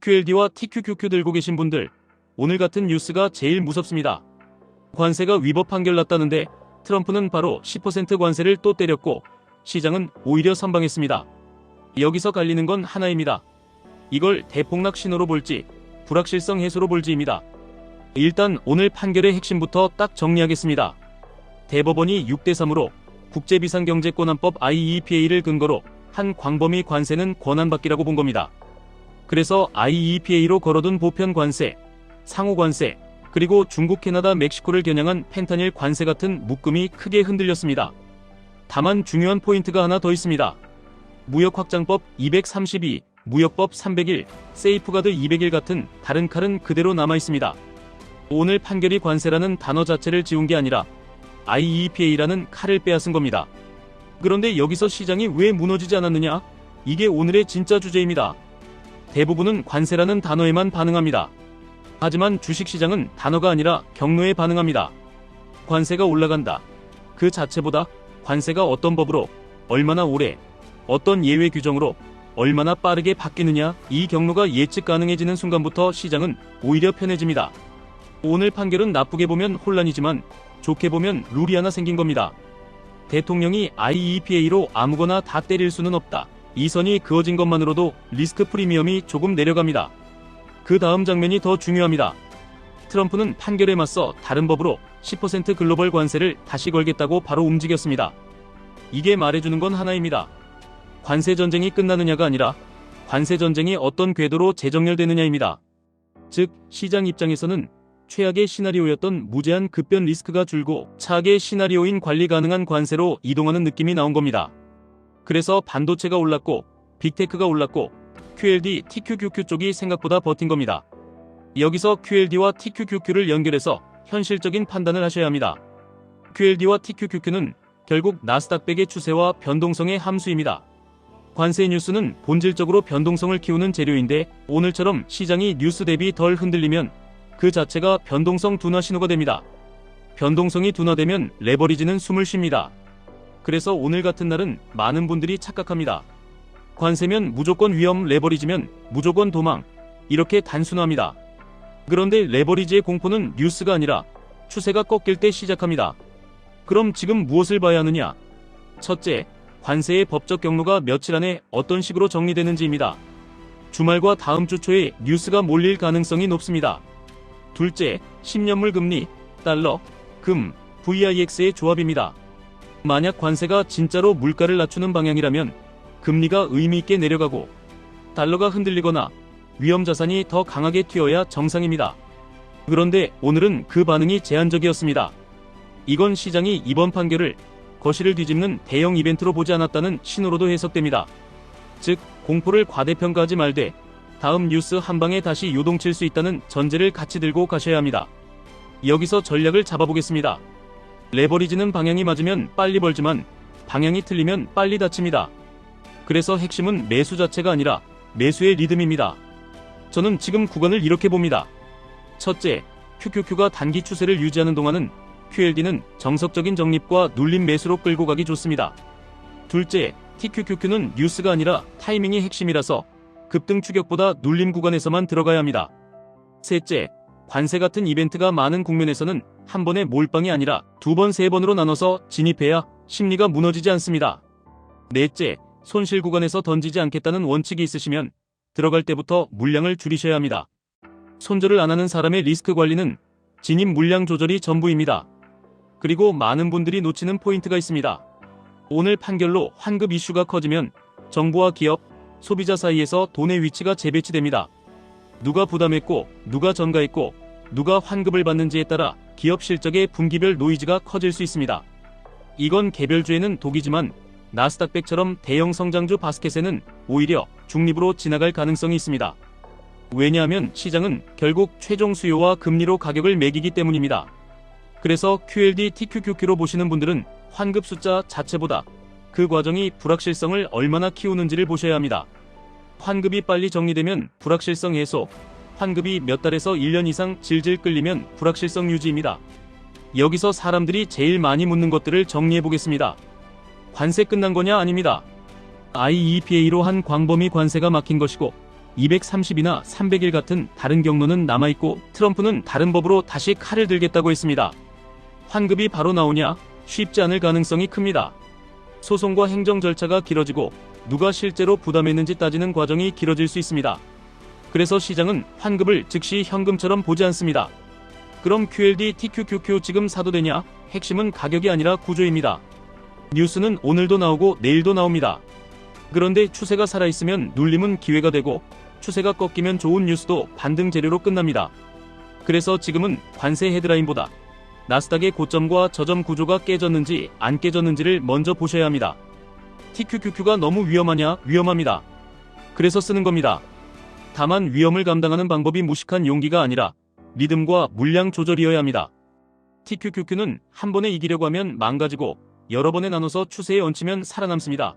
QLD와 TQQQ 들고 계신 분들, 오늘 같은 뉴스가 제일 무섭습니다. 관세가 위법 판결 났다는데 트럼프는 바로 10% 관세를 또 때렸고 시장은 오히려 선방했습니다. 여기서 갈리는 건 하나입니다. 이걸 대폭락 신호로 볼지 불확실성 해소로 볼지입니다. 일단 오늘 판결의 핵심부터 딱 정리하겠습니다. 대법원이 6대3으로 국제비상경제권한법 IEEPA를 근거로 한 광범위 관세는 권한받기라고 본 겁니다. 그래서 IEEPA로 걸어둔 보편 관세, 상호 관세, 그리고 중국, 캐나다, 멕시코를 겨냥한 펜타닐 관세 같은 묶음이 크게 흔들렸습니다. 다만 중요한 포인트가 하나 더 있습니다. 무역확장법 232, 무역법 301, 세이프가드 201 같은 다른 칼은 그대로 남아있습니다. 오늘 판결이 관세라는 단어 자체를 지운 게 아니라 IEEPA라는 칼을 빼앗은 겁니다. 그런데 여기서 시장이 왜 무너지지 않았느냐? 이게 오늘의 진짜 주제입니다. 대부분은 관세라는 단어에만 반응합니다. 하지만 주식시장은 단어가 아니라 경로에 반응합니다. 관세가 올라간다. 그 자체보다 관세가 어떤 법으로, 얼마나 오래, 어떤 예외 규정으로, 얼마나 빠르게 바뀌느냐, 이 경로가 예측 가능해지는 순간부터 시장은 오히려 편해집니다. 오늘 판결은 나쁘게 보면 혼란이지만 좋게 보면 룰이 하나 생긴 겁니다. 대통령이 IEEPA로 아무거나 다 때릴 수는 없다. 이 선이 그어진 것만으로도 리스크 프리미엄이 조금 내려갑니다. 그 다음 장면이 더 중요합니다. 트럼프는 판결에 맞서 다른 법으로 10% 글로벌 관세를 다시 걸겠다고 바로 움직였습니다. 이게 말해주는 건 하나입니다. 관세 전쟁이 끝나느냐가 아니라 관세 전쟁이 어떤 궤도로 재정렬되느냐입니다. 즉, 시장 입장에서는 최악의 시나리오였던 무제한 급변 리스크가 줄고 차악의 시나리오인 관리 가능한 관세로 이동하는 느낌이 나온 겁니다. 그래서 반도체가 올랐고 빅테크가 올랐고 QLD, TQQQ 쪽이 생각보다 버틴 겁니다. 여기서 QLD와 TQQQ를 연결해서 현실적인 판단을 하셔야 합니다. QLD와 TQQQ는 결국 나스닥백의 추세와 변동성의 함수입니다. 관세 뉴스는 본질적으로 변동성을 키우는 재료인데 오늘처럼 시장이 뉴스 대비 덜 흔들리면 그 자체가 변동성 둔화 신호가 됩니다. 변동성이 둔화되면 레버리지는 숨을 쉽니다. 그래서 오늘 같은 날은 많은 분들이 착각합니다. 관세면 무조건 위험, 레버리지면 무조건 도망, 이렇게 단순합니다. 그런데 레버리지의 공포는 뉴스가 아니라 추세가 꺾일 때 시작합니다. 그럼 지금 무엇을 봐야 하느냐? 첫째, 관세의 법적 경로가 며칠 안에 어떤 식으로 정리되는지입니다. 주말과 다음 주 초에 뉴스가 몰릴 가능성이 높습니다. 둘째, 10년물 금리, 달러, 금, VIX의 조합입니다. 만약 관세가 진짜로 물가를 낮추는 방향이라면 금리가 의미있게 내려가고 달러가 흔들리거나 위험 자산이 더 강하게 튀어야 정상입니다. 그런데 오늘은 그 반응이 제한적이었습니다. 이건 시장이 이번 판결을 거실을 뒤집는 대형 이벤트로 보지 않았다는 신호로도 해석됩니다. 즉, 공포를 과대평가하지 말되 다음 뉴스 한 방에 다시 요동칠 수 있다는 전제를 같이 들고 가셔야 합니다. 여기서 전략을 잡아보겠습니다. 레버리지는 방향이 맞으면 빨리 벌지만 방향이 틀리면 빨리 닫힙니다. 그래서 핵심은 매수 자체가 아니라 매수의 리듬입니다. 저는 지금 구간을 이렇게 봅니다. 첫째, QQQ가 단기 추세를 유지하는 동안은 QLD는 정석적인 적립과 눌림 매수로 끌고 가기 좋습니다. 둘째, TQQQ는 뉴스가 아니라 타이밍이 핵심이라서 급등 추격보다 눌림 구간에서만 들어가야 합니다. 셋째, 관세 같은 이벤트가 많은 국면에서는 한 번에 몰빵이 아니라 두 번, 세 번으로 나눠서 진입해야 심리가 무너지지 않습니다. 넷째, 손실 구간에서 던지지 않겠다는 원칙이 있으시면 들어갈 때부터 물량을 줄이셔야 합니다. 손절을 안 하는 사람의 리스크 관리는 진입 물량 조절이 전부입니다. 그리고 많은 분들이 놓치는 포인트가 있습니다. 오늘 판결로 환급 이슈가 커지면 정부와 기업, 소비자 사이에서 돈의 위치가 재배치됩니다. 누가 부담했고, 누가 전가했고, 누가 환급을 받는지에 따라 기업 실적의 분기별 노이즈가 커질 수 있습니다. 이건 개별주에는 독이지만 나스닥백처럼 대형 성장주 바스켓에는 오히려 중립으로 지나갈 가능성이 있습니다. 왜냐하면 시장은 결국 최종 수요와 금리로 가격을 매기기 때문입니다. 그래서 QLD, TQQQ로 보시는 분들은 환급 숫자 자체보다 그 과정이 불확실성을 얼마나 키우는지를 보셔야 합니다. 환급이 빨리 정리되면 불확실성 해소, 환급이 몇 달에서 1년 이상 질질 끌리면 불확실성 유지입니다. 여기서 사람들이 제일 많이 묻는 것들을 정리해 보겠습니다. 관세 끝난 거냐? 아닙니다. IEEPA로 한 광범위 관세가 막힌 것이고 230이나 300일 같은 다른 경로는 남아있고 트럼프는 다른 법으로 다시 칼을 들겠다고 했습니다. 환급이 바로 나오냐? 쉽지 않을 가능성이 큽니다. 소송과 행정 절차가 길어지고 누가 실제로 부담했는지 따지는 과정이 길어질 수 있습니다. 그래서 시장은 환급을 즉시 현금처럼 보지 않습니다. 그럼 QLD TQQQ 지금 사도 되냐? 핵심은 가격이 아니라 구조입니다. 뉴스는 오늘도 나오고 내일도 나옵니다. 그런데 추세가 살아있으면 눌림은 기회가 되고 추세가 꺾이면 좋은 뉴스도 반등 재료로 끝납니다. 그래서 지금은 관세 헤드라인보다 나스닥의 고점과 저점 구조가 깨졌는지 안 깨졌는지를 먼저 보셔야 합니다. TQQQ가 너무 위험하냐? 위험합니다. 그래서 쓰는 겁니다. 다만 위험을 감당하는 방법이 무식한 용기가 아니라 리듬과 물량 조절이어야 합니다. TQQQ는 한 번에 이기려고 하면 망가지고 여러 번에 나눠서 추세에 얹히면 살아남습니다.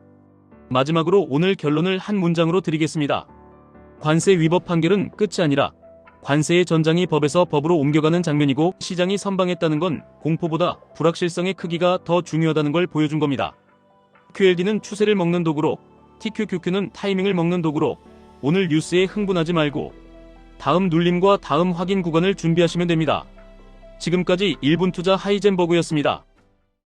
마지막으로 오늘 결론을 한 문장으로 드리겠습니다. 관세 위법 판결은 끝이 아니라 관세의 전장이 법에서 법으로 옮겨가는 장면이고 시장이 선방했다는 건 공포보다 불확실성의 크기가 더 중요하다는 걸 보여준 겁니다. QLD는 추세를 먹는 도구로 TQQQ는 타이밍을 먹는 도구로 오늘 뉴스에 흥분하지 말고 다음 눌림과 다음 확인 구간을 준비하시면 됩니다. 지금까지 1분 투자 하이젠버그였습니다.